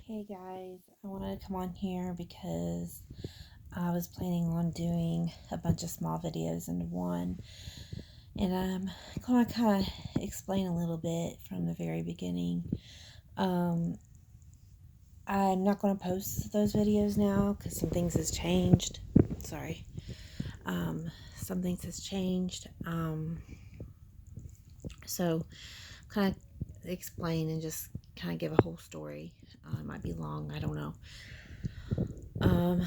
Hey guys, I wanted to come on here because I was planning on doing a bunch of small videos into one, and I'm going to kind of explain a little bit from the very beginning. Um, I'm not going to post those videos now because some things has changed. Sorry. Some things has changed. So kind of explain and just kind of give a whole story. It might be long. I don't know.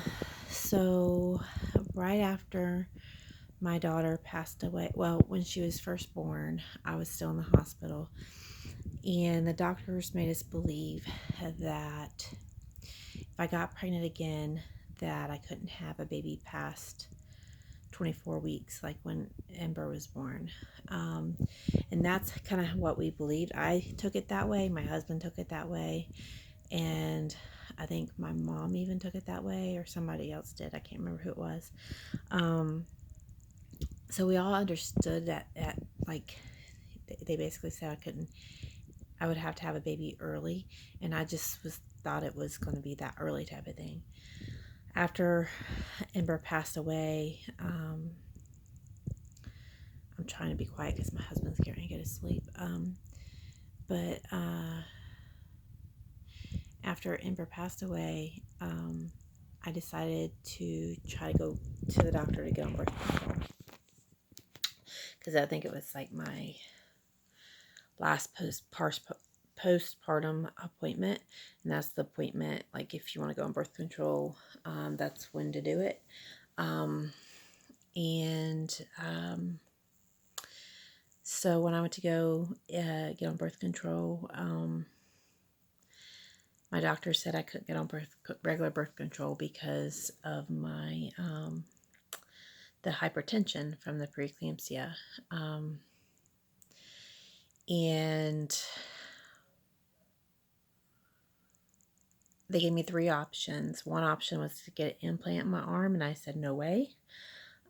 So right after my daughter passed away, well, when she was first born, I was still in the hospital, and the doctors made us believe that if I got pregnant again, that I couldn't have a baby past 24 weeks, like when Ember was born. Um, and that's kind of what we believed. I took it that way. My husband took it that way. And I think my mom even took it that way, or somebody else did. I can't remember who it was. So we all understood that like they basically said I would have to have a baby early, and I just thought it was going to be that early type of thing. After Ember passed away, I'm trying to be quiet because my husband's getting ready to go to sleep. But after Ember passed away, I decided to try to go to the doctor to get on birth control, because I think it was like my last postpartum appointment, and that's the appointment, like if you want to go on birth control, that's when to do it. And so when I went to go get on birth control, my doctor said I couldn't get on regular birth control because of my the hypertension from the preeclampsia. And they gave me three options. One option was to get an implant in my arm, and I said no way.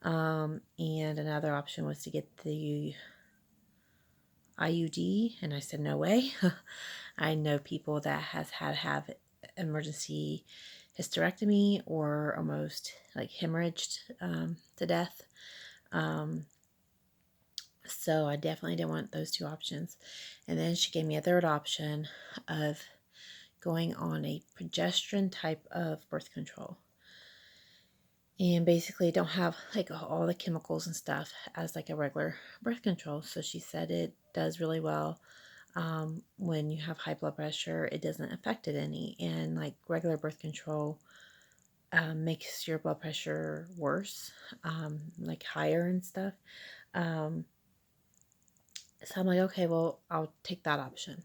And another option was to get the IUD, and I said no way. I know people that has had to have emergency hysterectomy or almost like hemorrhaged to death. So I definitely didn't want those two options. And then she gave me a third option of going on a progesterone type of birth control. And basically don't have like all the chemicals and stuff as like a regular birth control. So she said it does really well. When you have high blood pressure, it doesn't affect it any. And like regular birth control makes your blood pressure worse, like higher and stuff. So I'm like, okay, well, I'll take that option.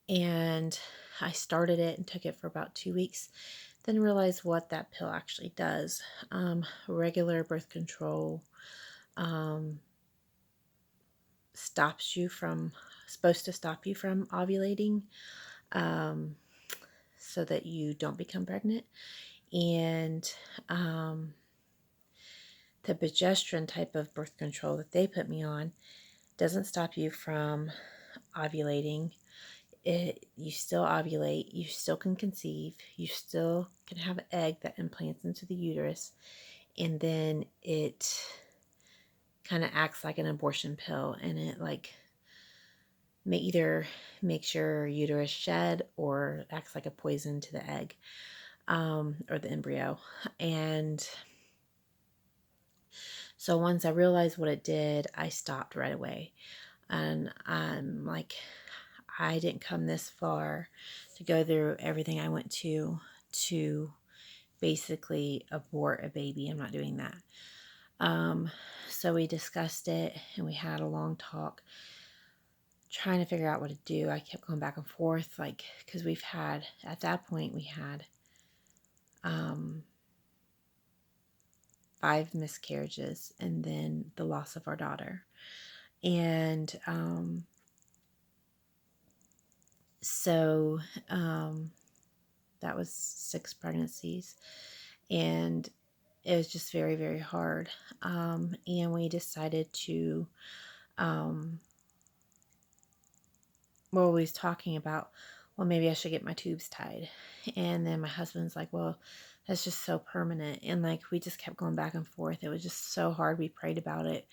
And I started it and took it for about 2 weeks. Then realized what that pill actually does. Regular birth control supposed to stop you from ovulating, so that you don't become pregnant. And the progesterone type of birth control that they put me on doesn't stop you from ovulating. You still ovulate, you still can conceive, you still can have an egg that implants into the uterus, and then it kind of acts like an abortion pill, and it like either makes your uterus shed or acts like a poison to the egg, or the embryo. And so once I realized what it did, I stopped right away. And I'm like, I didn't come this far to go through everything I went to basically abort a baby. I'm not doing that. So we discussed it and we had a long talk trying to figure out what to do. I kept going back and forth, like, because at that point, we had 5 miscarriages and then the loss of our daughter. And so that was 6 pregnancies. And it was just very, very hard. And we decided to, what we was talking about well, maybe I should get my tubes tied. And then my husband's like, well, that's just so permanent. And like, we just kept going back and forth. It was just so hard. We prayed about it,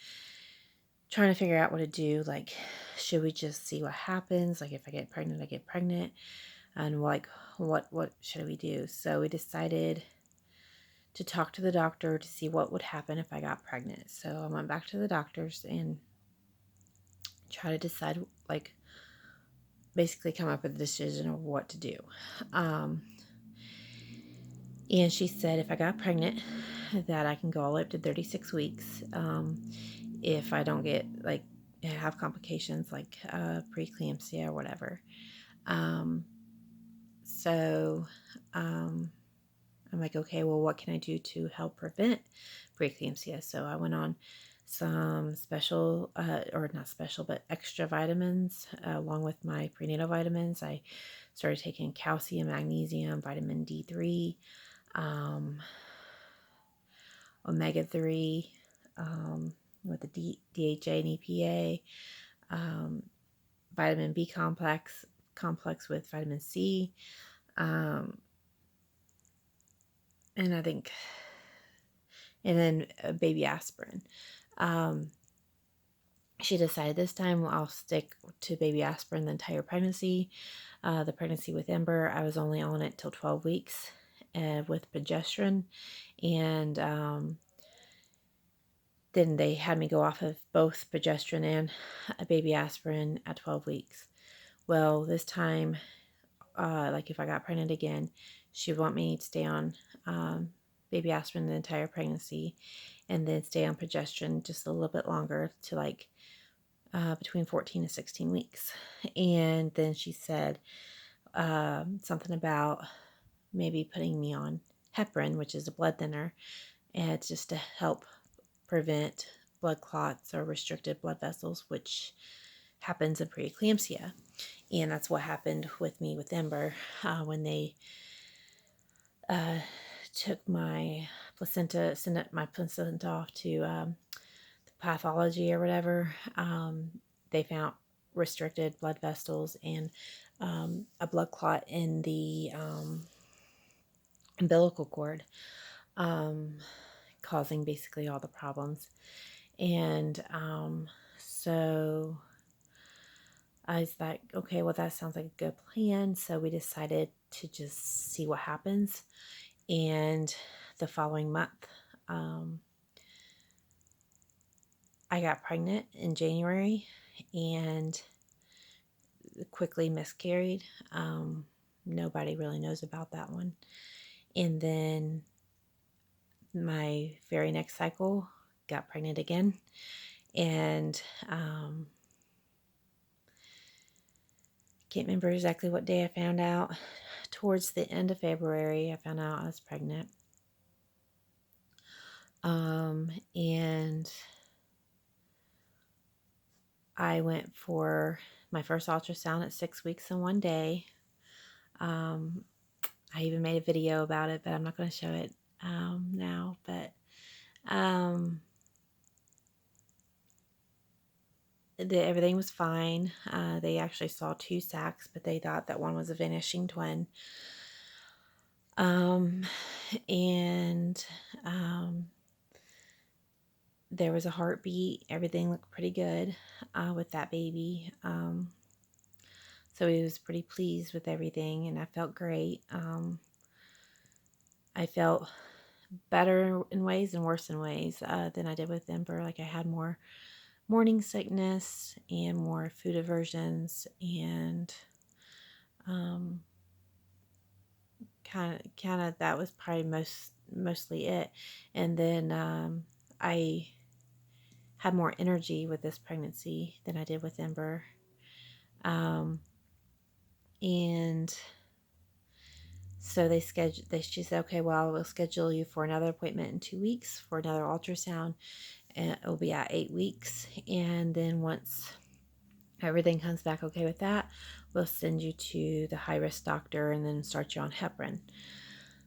trying to figure out what to do. Like, should we just see what happens? Like, if I get pregnant, I get pregnant. And like, what should we do? So we decided to talk to the doctor to see what would happen if I got pregnant. So I went back to the doctors and try to decide, like, basically come up with a decision of what to do. And she said if I got pregnant, that I can go all the way up to 36 weeks. If I don't get, like, have complications like preeclampsia or whatever. So I'm like, okay, well, what can I do to help prevent preeclampsia? So I went on some special, or not special, but extra vitamins along with my prenatal vitamins. I started taking calcium, magnesium, vitamin D3, omega-3, with the DHA and EPA, vitamin B complex with vitamin C, and I think, and then baby aspirin. She decided this time I'll stick to baby aspirin the entire pregnancy. The pregnancy with Ember, I was only on it till 12 weeks with progesterone, and then they had me go off of both progesterone and a baby aspirin at 12 weeks. Well, this time, like if I got pregnant again, she would want me to stay on baby aspirin the entire pregnancy and then stay on progesterone just a little bit longer to like between 14 and 16 weeks. And then she said something about maybe putting me on heparin, which is a blood thinner, and it's just to help prevent blood clots or restricted blood vessels, which happens in preeclampsia. And that's what happened with me with Ember when they took my placenta, sent my placenta off to the pathology or whatever. They found restricted blood vessels and a blood clot in the umbilical cord, causing basically all the problems. And so I was like, okay, well, that sounds like a good plan. So we decided to just see what happens. And the following month, I got pregnant in January and quickly miscarried. Nobody really knows about that one. And then my very next cycle, got pregnant again. And can't remember exactly what day I found out. Towards the end of February, I found out I was pregnant. And I went for my first ultrasound at 6 weeks and 1 day. I even made a video about it, but I'm not going to show it now. But everything was fine. They actually saw 2 sacs, but they thought that one was a vanishing twin. And there was a heartbeat. Everything looked pretty good with that baby. So he was pretty pleased with everything, and I felt great. I felt better in ways and worse in ways than I did with Ember. Like I had more morning sickness and more food aversions, and kind of that was probably mostly it. And then I had more energy with this pregnancy than I did with Ember. And so she said, okay, well, we'll schedule you for another appointment in 2 weeks for another ultrasound. And it'll be at 8 weeks. And then once everything comes back okay with that, we'll send you to the high-risk doctor and then start you on heparin.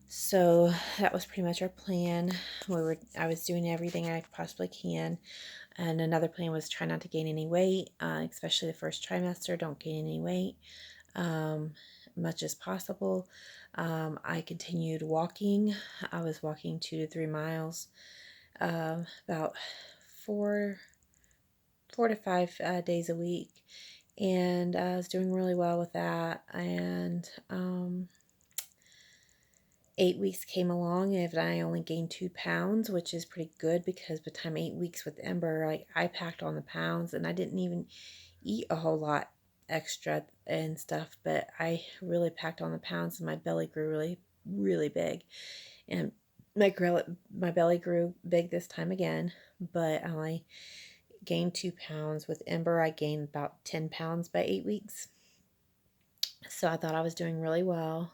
So that was pretty much our plan. I was doing everything I possibly can. And another plan was try not to gain any weight, especially the first trimester. Don't gain any weight. much as possible. I continued walking. I was walking 2 to 3 miles, about four, 4 to 5 days a week, and I was doing really well with that. And 8 weeks came along, and I only gained 2 pounds, which is pretty good because by the time 8 weeks with Ember, like, I packed on the pounds, and I didn't even eat a whole lot extra and stuff, but I really packed on the pounds, and my belly grew really, really big. And my belly grew big this time again, but I only gained 2 pounds. With Ember, I gained about 10 pounds by 8 weeks. So I thought I was doing really well.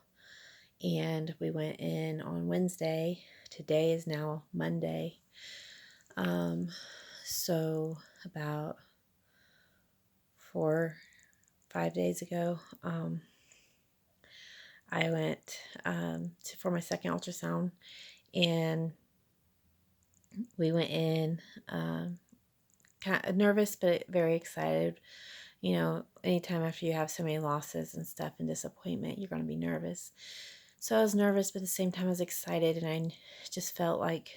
And we went in on Wednesday. Today is now Monday. So about 4-5 days ago, I went for my second ultrasound, and we went in kind of nervous but very excited. You know, anytime after you have so many losses and stuff and disappointment, you're going to be nervous. So I was nervous, but at the same time I was excited, and I just felt like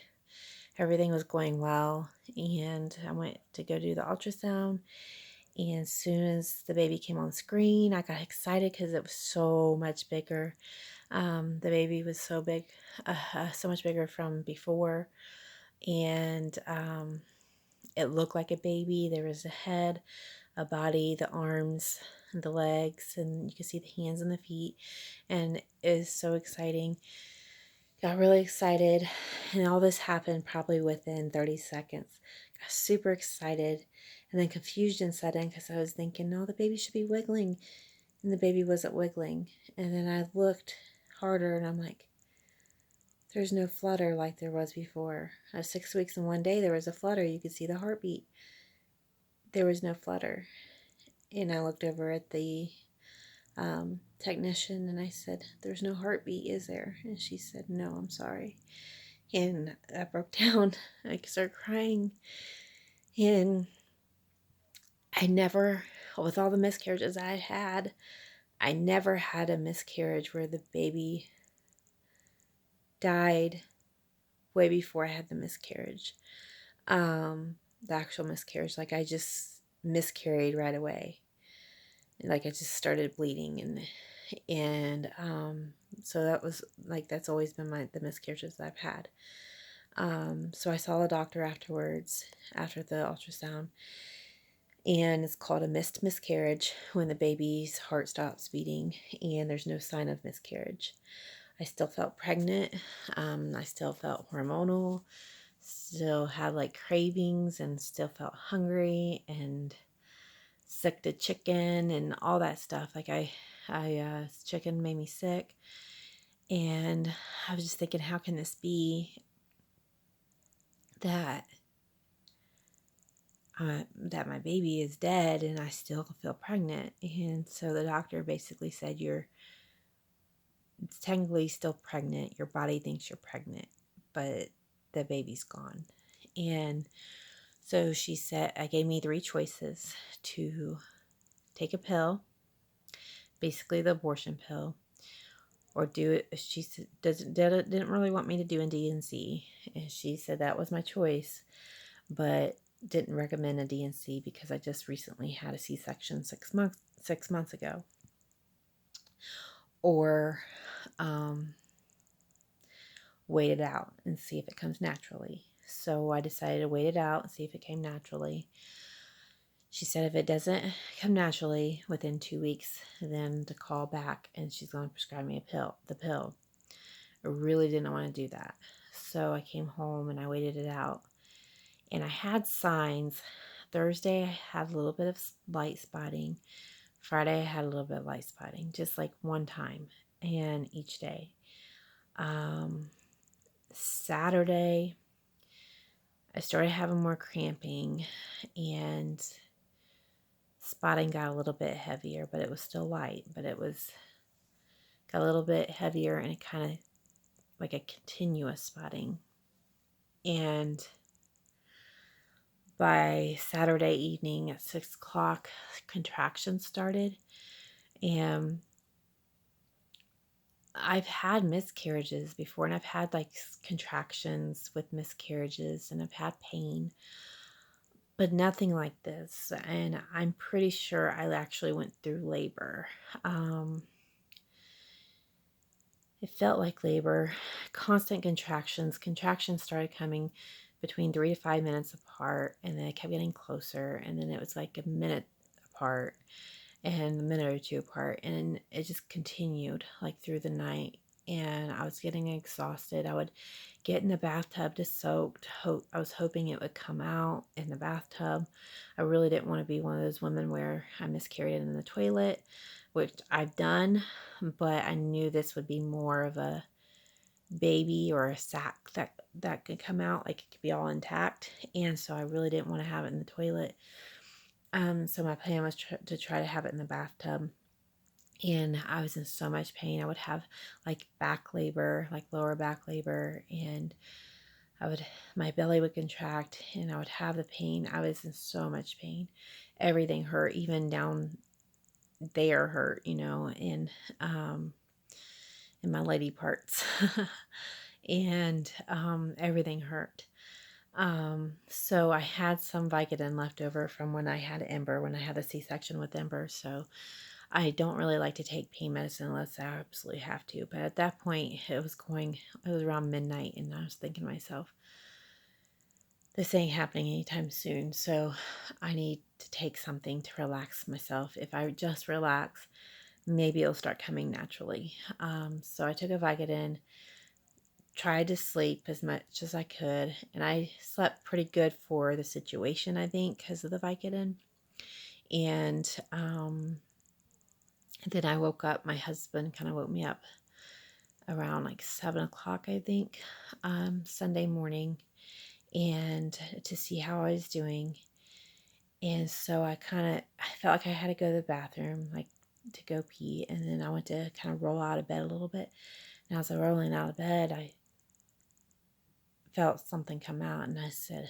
everything was going well. And I went to go do the ultrasound, and as soon as the baby came on screen, I got excited because it was so much bigger. The baby was so big, so much bigger from before, and it looked like a baby. There was a head, a body, the arms, the legs, and you could see the hands and the feet, and it was so exciting. Got really excited, and all this happened probably within 30 seconds. Got super excited, and then confusion set in because I was thinking, no, the baby should be wiggling, and the baby wasn't wiggling. And then I looked harder, and I'm like, there's no flutter like there was before. 6 weeks and 1 day, there was a flutter. You could see the heartbeat. There was no flutter. And I looked over at the technician, and I said, there's no heartbeat, is there? And she said, no, I'm sorry. And I broke down. I started crying. And I never, with all the miscarriages I had, I never had a miscarriage where the baby died way before I had the miscarriage. The actual miscarriage, like I just miscarried right away. Like I just started bleeding, and so that was like, that's always been the miscarriages that I've had. So I saw a doctor afterwards, after the ultrasound, and it's called a missed miscarriage, when the baby's heart stops beating and there's no sign of miscarriage. I still felt pregnant. I still felt hormonal, still had like cravings, and still felt hungry and sick to chicken and all that stuff. Like chicken made me sick, and I was just thinking, how can this be that that my baby is dead and I still feel pregnant? And so the doctor basically said, you're technically still pregnant. Your body thinks you're pregnant, but the baby's gone. And so she said, I gave me 3 choices: to take a pill, basically the abortion pill, or do it. She said, didn't really want me to do a D&C. And she said that was my choice, but didn't recommend a D&C because I just recently had a C-section 6 months ago. Or wait it out and see if it comes naturally. So I decided to wait it out and see if it came naturally. She said if it doesn't come naturally within 2 weeks, then to call back and she's going to prescribe me the pill. I really didn't want to do that. So I came home and I waited it out. And I had signs. Thursday I had a little bit of light spotting. Friday I had a little bit of light spotting, just like one time, and each day. Saturday I started having more cramping, and spotting got a little bit heavier, but it was still light, but it got a little bit heavier, and it kind of like a continuous spotting. And by Saturday evening at 6 o'clock, contractions started, and I've had miscarriages before, and I've had like contractions with miscarriages, and I've had pain, but nothing like this. And I'm pretty sure I actually went through labor. Um, it felt like labor, constant contractions. Contractions started coming between 3 to 5 minutes apart, and then it kept getting closer, and then it was like a minute apart and a minute or two apart, and it just continued like through the night. And I was getting exhausted. I would get in the bathtub to soak. I was hoping it would come out in the bathtub. I really didn't want to be one of those women where I miscarried in the toilet, which I've done, but I knew this would be more of a baby or a sac that could come out, like it could be all intact, and so I really didn't want to have it in the toilet. So my plan was to try to have it in the bathtub, and I was in so much pain. I would have like back labor, like lower back labor, and I would my belly would contract, and I would have the pain. I was in so much pain. Everything hurt, even down there hurt, um, in my lady parts, and everything hurt. So I had some Vicodin left over from when I had Ember, when I had a C-section with Ember. So I don't really like to take pain medicine unless I absolutely have to. But at that point, it was around midnight, and I was thinking to myself, this ain't happening anytime soon. So I need to take something to relax myself. If I just relax, maybe it'll start coming naturally. So I took a Vicodin, tried to sleep as much as I could, and I slept pretty good for the situation, I think, because of the Vicodin. And then I woke up. My husband kind of woke me up around like 7 o'clock, I think, Sunday morning, and to see how I was doing. And so I felt like I had to go to the bathroom, like to go pee, and then I went to kind of roll out of bed a little bit. And as I was rolling out of bed, I felt something come out, and I said,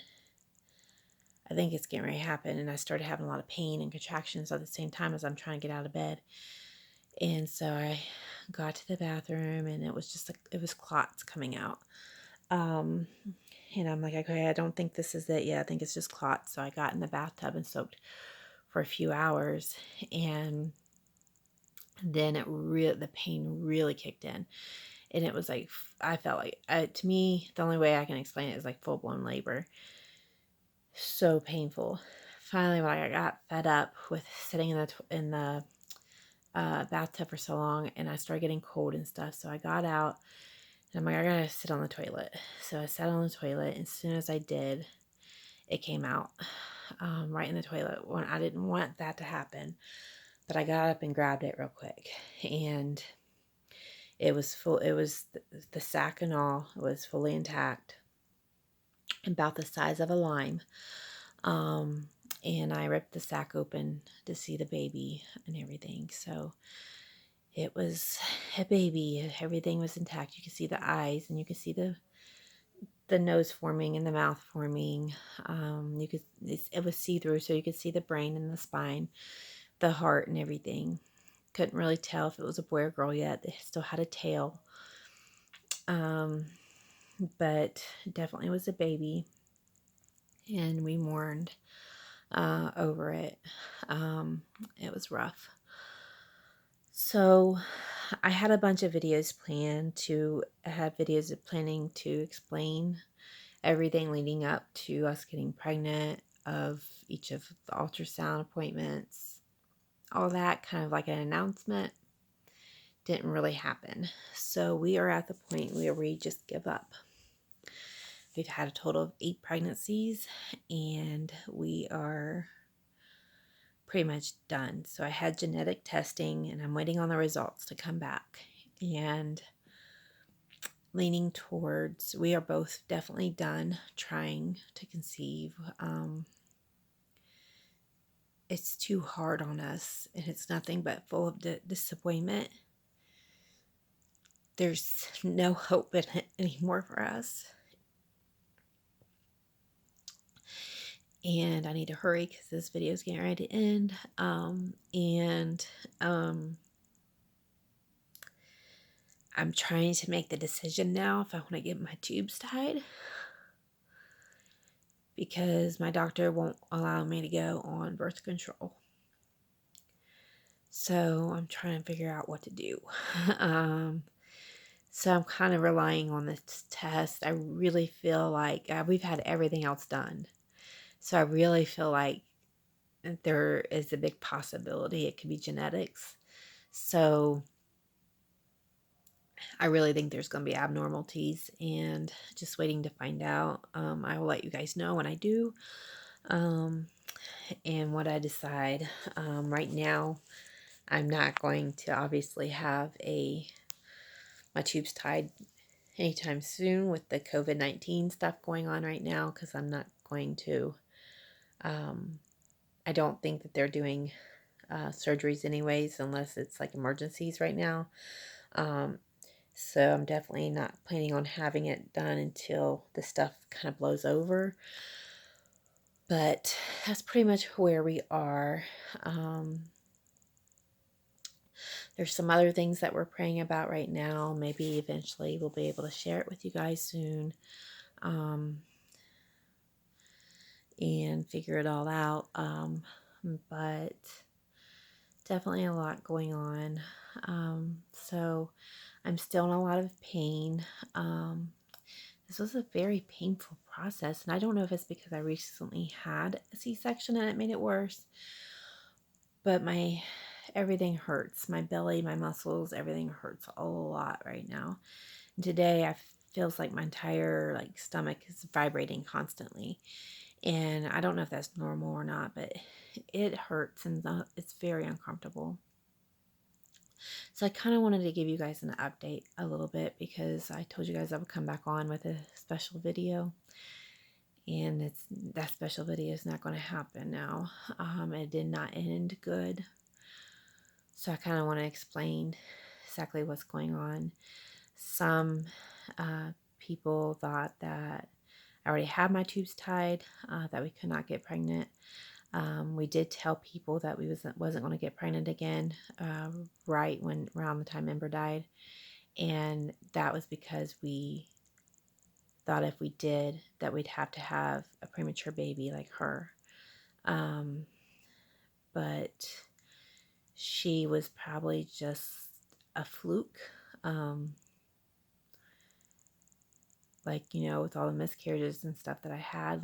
I think it's getting ready to happen. And I started having a lot of pain and contractions at the same time as I'm trying to get out of bed. And so I got to the bathroom, and it was just like, it was clots coming out. Um, and I'm like, okay, I don't think this is it yet. I think it's just clots. So I got in the bathtub and soaked for a few hours, and then the pain really kicked in. And it was like, I felt like, to me, the only way I can explain it is like full blown labor. So painful. Finally, when I got fed up with sitting in the bathtub for so long, and I started getting cold and stuff, so I got out, and I'm like, I gotta sit on the toilet. So I sat on the toilet, and as soon as I did, it came out right in the toilet. When I didn't want that to happen, but I got up and grabbed it real quick, and it was full. It was the sac and all. It was fully intact, about the size of a lime. Um, and I ripped the sac open to see the baby and everything. So it was a baby. Everything was intact. You could see the eyes, and you could see the nose forming and the mouth forming. It was see through, so you could see the brain and the spine, the heart, and everything. Couldn't really tell if it was a boy or girl yet. They still had a tail, but definitely was a baby, and we mourned over it. It was rough. So I had a bunch of videos planned to have videos of planning to explain everything leading up to us getting pregnant, of each of the ultrasound appointments, all that, kind of like an announcement. Didn't really happen. So we are at the point where we just give up. We've had a total of 8 pregnancies, and we are pretty much done. So I had genetic testing, and I'm waiting on the results to come back. And leaning towards, we are both definitely done trying to conceive. It's too hard on us, and it's nothing but full of disappointment. There's no hope in it anymore for us. And I need to hurry because this video is getting ready to end. I'm trying to make the decision now if I want to get my tubes tied, because my doctor won't allow me to go on birth control. So I'm trying to figure out what to do. So I'm kind of relying on this test. I really feel like we've had everything else done. So I really feel like there is a big possibility it could be genetics. So I really think there's going to be abnormalities, and just waiting to find out. I will let you guys know when I do, and what I decide. Right now, I'm not going to obviously have my tubes tied anytime soon with the COVID-19 stuff going on right now, because I'm not going to. I don't think that they're doing surgeries anyways, unless it's like emergencies right now. So I'm definitely not planning on having it done until the stuff kind of blows over. But that's pretty much where we are. There's some other things that we're praying about right now. Maybe eventually we'll be able to share it with you guys soon. And figure it all out. But definitely a lot going on. So I'm still in a lot of pain. This was a very painful process, and I don't know if it's because I recently had a C-section and it made it worse, but everything hurts. My belly, my muscles, everything hurts a lot right now. And today I feels like my entire stomach is vibrating constantly. And I don't know if that's normal or not, but it hurts and it's very uncomfortable. So I kind of wanted to give you guys an update a little bit, because I told you guys I would come back on with a special video. And that special video is not going to happen now. It did not end good. So I kind of want to explain exactly what's going on. Some people thought that I already had my tubes tied, that we could not get pregnant. We did tell people that we wasn't going to get pregnant again right around the time Ember died. And that was because we thought if we did, that we'd have to have a premature baby like her. But she was probably just a fluke. With all the miscarriages and stuff that I had,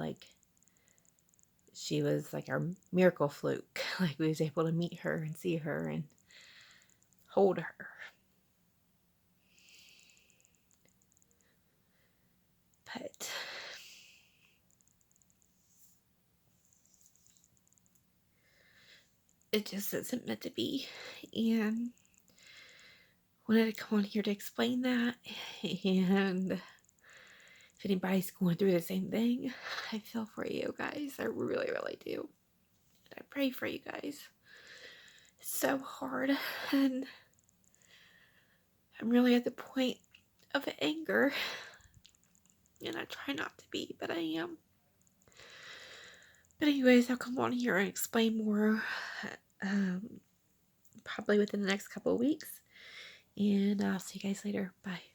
she was like our miracle fluke. We was able to meet her and see her and hold her. But it just isn't meant to be. And wanted to come on here to explain that. And if anybody's going through the same thing, I feel for you guys. I really, really do. And I pray for you guys. It's so hard. And I'm really at the point of anger. And I try not to be, but I am. But anyways, I'll come on here and explain more probably within the next couple of weeks. And I'll see you guys later. Bye.